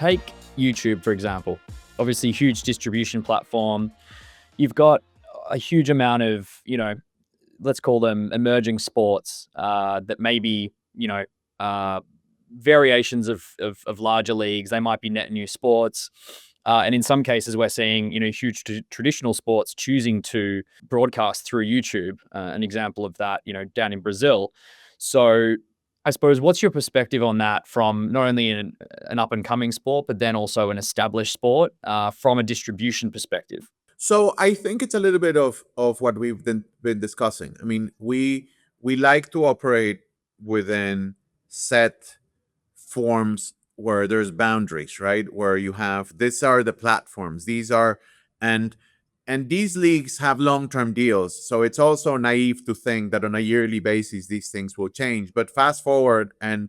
take YouTube, for example, obviously huge distribution platform. You've got a huge amount of, let's call them emerging sports that may be, variations of larger leagues. They might be net new sports. And in some cases, we're seeing, huge traditional sports choosing to broadcast through YouTube. An example of that, down in Brazil. So I suppose, what's your perspective on that from not only an up and coming sport, but then also an established sport from a distribution perspective? So I think it's a little bit of what we've been discussing. I mean, we like to operate within set forms where there's boundaries, right? Where you have, these are the platforms, these are, and these leagues have long-term deals. So it's also naive to think that on a yearly basis these things will change. But fast forward, and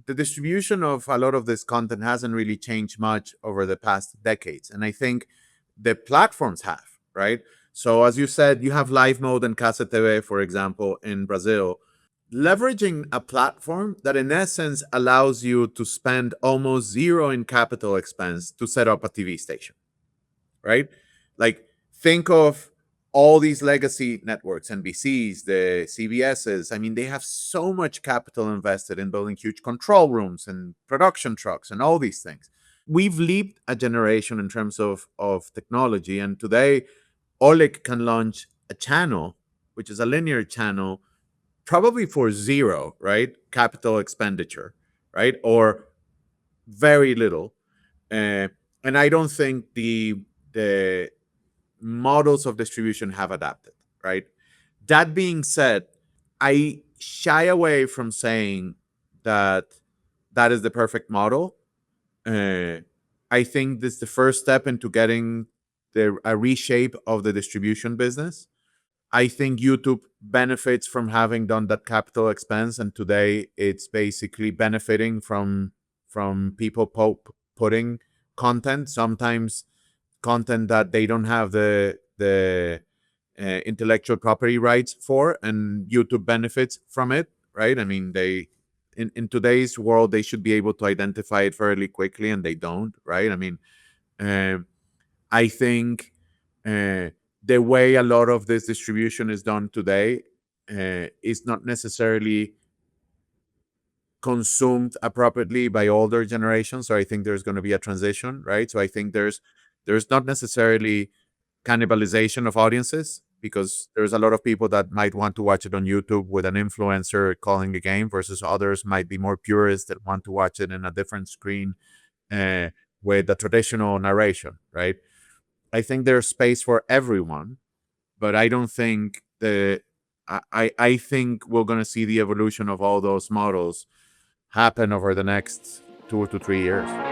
the distribution of a lot of this content hasn't really changed much over the past decades. And I think the platforms have, right? So as you said, you have live mode and Casa TV, for example, in Brazil, leveraging a platform that in essence allows you to spend almost zero in capital expense to set up a TV station, right? Like, think of all these legacy networks, NBCs, the CBSs. I mean, they have so much capital invested in building huge control rooms and production trucks and all these things. We've leaped a generation in terms of technology. And today, Olek can launch a channel, which is a linear channel, probably for zero, right? Capital expenditure, right? Or very little. And I don't think the models of distribution have adapted, right? That being said, I shy away from saying that that is the perfect model. I think this is the first step into getting a reshape of the distribution business. I think YouTube benefits from having done that capital expense, and today it's basically benefiting from people putting content, sometimes content that they don't have the intellectual property rights for, and YouTube benefits from it, right? I mean, they in today's world they should be able to identify it fairly quickly, and they don't, right? I mean, I think the way a lot of this distribution is done today is not necessarily consumed appropriately by older generations. So I think there's going to be a transition, right? So I think there's not necessarily cannibalization of audiences, because there's a lot of people that might want to watch it on YouTube with an influencer calling a game, versus others might be more purists that want to watch it in a different screen with the traditional narration, right? I think there's space for everyone, but I don't think I think we're going to see the evolution of all those models happen over the next 2 to 3 years.